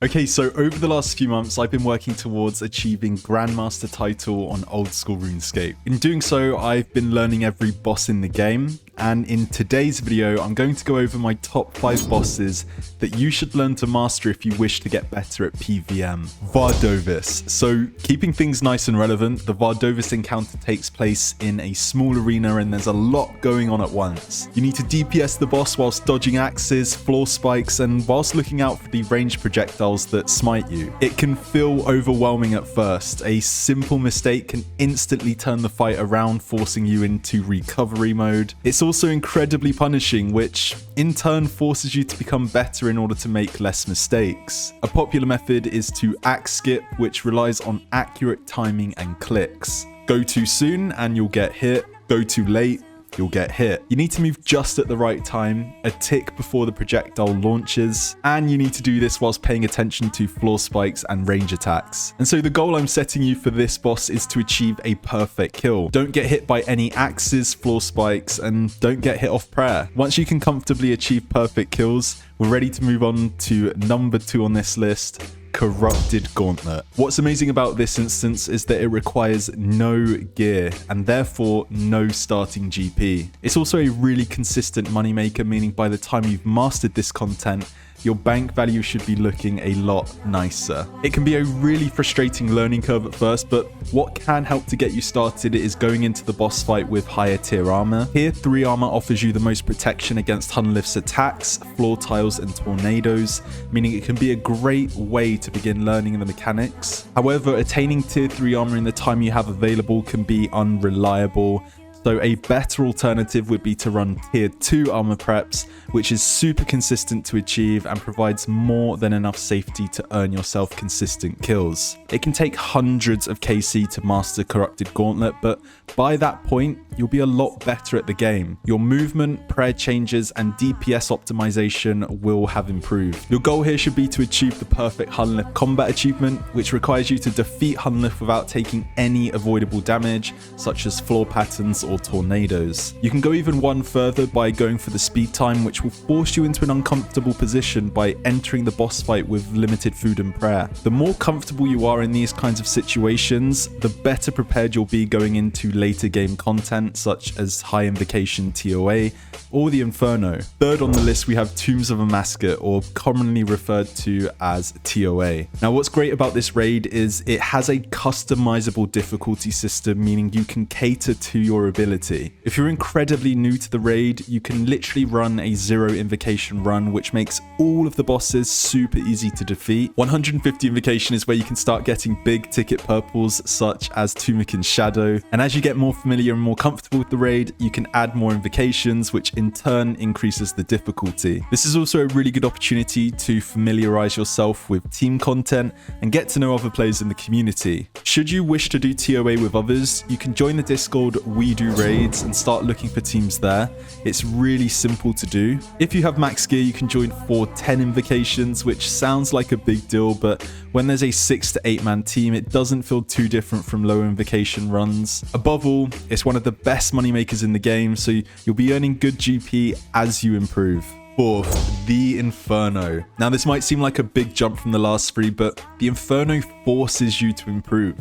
Okay, so over the last few months, I've been working towards achieving Grandmaster title on old school RuneScape. In doing so, I've been learning every boss in the game, and in today's video, I'm going to go over my top 5 bosses that you should learn to master if you wish to get better at PvM. Vardovis. So, keeping things nice and relevant, the Vardovis encounter takes place in a small arena and there's a lot going on at once. You need to DPS the boss whilst dodging axes, floor spikes, and whilst looking out for the ranged projectiles that smite you. It can feel overwhelming at first. A simple mistake can instantly turn the fight around, forcing you into recovery mode. It's also incredibly punishing, which in turn forces you to become better in order to make less mistakes. A popular method is to axe skip, which relies on accurate timing and clicks. Go too soon and you'll get hit. Go too late, you'll get hit. You need to move just at the right time, a tick before the projectile launches, and you need to do this whilst paying attention to floor spikes and range attacks. And so the goal I'm setting you for this boss is to achieve a perfect kill. Don't get hit by any axes, floor spikes, and don't get hit off prayer. Once you can comfortably achieve perfect kills, we're ready to move on to number 2 on this list, Corrupted Gauntlet. What's amazing about this instance is that it requires no gear and therefore no starting GP. It's also a really consistent moneymaker, meaning by the time you've mastered this content, your bank value should be looking a lot nicer. It can be a really frustrating learning curve at first, but what can help to get you started is going into the boss fight with higher tier armor. Tier 3 armor offers you the most protection against Hunlif's attacks, floor tiles, and tornadoes, meaning it can be a great way to begin learning the mechanics. However, attaining tier 3 armor in the time you have available can be unreliable. So a better alternative would be to run tier 2 armor preps, which is super consistent to achieve and provides more than enough safety to earn yourself consistent kills. It can take hundreds of KC to master Corrupted Gauntlet, but by that point, you'll be a lot better at the game. Your movement, prayer changes, and DPS optimization will have improved. Your goal here should be to achieve the perfect Hunlif combat achievement, which requires you to defeat Hunlif without taking any avoidable damage, such as floor patterns or tornadoes. You can go even one further by going for the speed time, which will force you into an uncomfortable position by entering the boss fight with limited food and prayer. The more comfortable you are in these kinds of situations, the better prepared you'll be going into later game content such as High Invocation TOA or the Inferno. Third on the list, we have Tombs of a Massacre, or commonly referred to as TOA. Now, what's great about this raid is it has a customizable difficulty system, meaning you can cater to your ability. If you're incredibly new to the raid, you can literally run a 0 invocation run, which makes all of the bosses super easy to defeat. 150 invocation is where you can start getting big ticket purples such as Tumikin's Shadow, and as you get more familiar and more comfortable with the raid, you can add more invocations, which in turn increases the difficulty. This is also a really good opportunity to familiarize yourself with team content and get to know other players in the community. Should you wish to do TOA with others, you can join the Discord We Do Raids and start looking for teams there. It's really simple to do. If you have max gear, you can join for 10 invocations, which sounds like a big deal, but when there's a 6 to 8 man team, it doesn't feel too different from low invocation runs. Above all, it's one of the best moneymakers in the game, so you'll be earning good GP as you improve. Fourth, the Inferno. Now, this might seem like a big jump from the last 3, but the Inferno forces you to improve.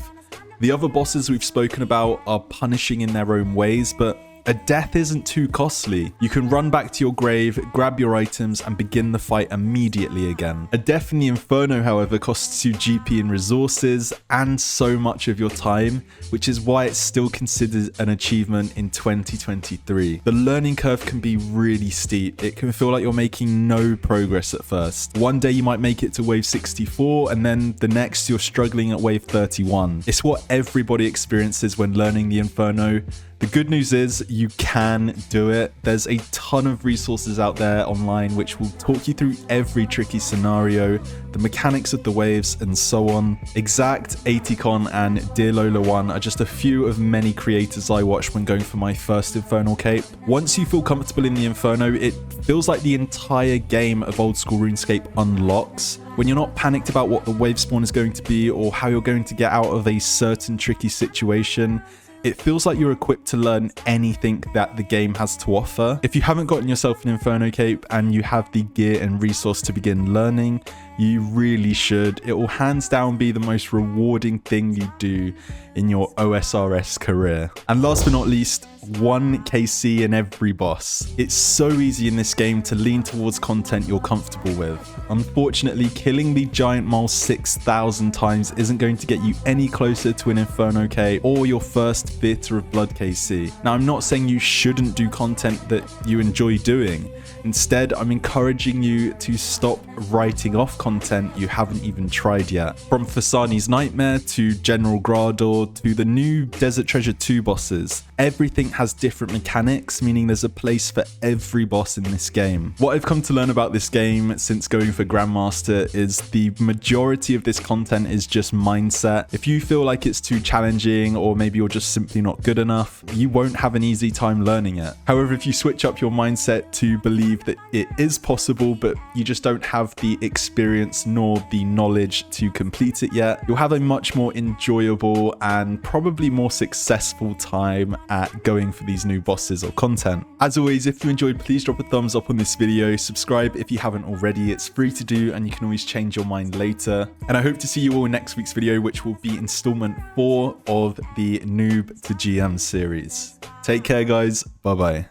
The other bosses we've spoken about are punishing in their own ways, but a death isn't too costly. You can run back to your grave, grab your items, and begin the fight immediately again. A death in the Inferno, however, costs you GP and resources, and so much of your time, which is why it's still considered an achievement in 2023. The learning curve can be really steep. It can feel like you're making no progress at first. One day you might make it to wave 64, and then the next you're struggling at wave 31. It's what everybody experiences when learning the Inferno. The good news is you can do it. There's a ton of resources out there online which will talk you through every tricky scenario, the mechanics of the waves, and so on. Exact, Aticon, and Dear Lola 1 are just a few of many creators I watched when going for my first Infernal Cape. Once you feel comfortable in the Inferno, it feels like the entire game of old school RuneScape unlocks. When you're not panicked about what the wave spawn is going to be or how you're going to get out of a certain tricky situation, it feels like you're equipped to learn anything that the game has to offer. If you haven't gotten yourself an Inferno cape and you have the gear and resource to begin learning, you really should. It will hands down be the most rewarding thing you do in your OSRS career. And last but not least, 1 KC in every boss. It's so easy in this game to lean towards content you're comfortable with. Unfortunately, killing the giant mole 6,000 times isn't going to get you any closer to an Inferno K or your first Theatre of Blood KC. Now, I'm not saying you shouldn't do content that you enjoy doing. Instead, I'm encouraging you to stop writing off content you haven't even tried yet. From Fasani's Nightmare to General Grador to the new Desert Treasure 2 bosses, everything has different mechanics, meaning there's a place for every boss in this game. What I've come to learn about this game since going for Grandmaster is the majority of this content is just mindset. If you feel like it's too challenging or maybe you're just simply not good enough, you won't have an easy time learning it. However, if you switch up your mindset to believe that it is possible, but you just don't have the experience nor the knowledge to complete it yet, you'll have a much more enjoyable and probably more successful time at going for these new bosses or content. As always, if you enjoyed, please drop a thumbs up on this video, subscribe if you haven't already, it's free to do and you can always change your mind later. And I hope to see you all in next week's video, which will be installment 4 of the Noob to GM series. Take care guys, bye bye.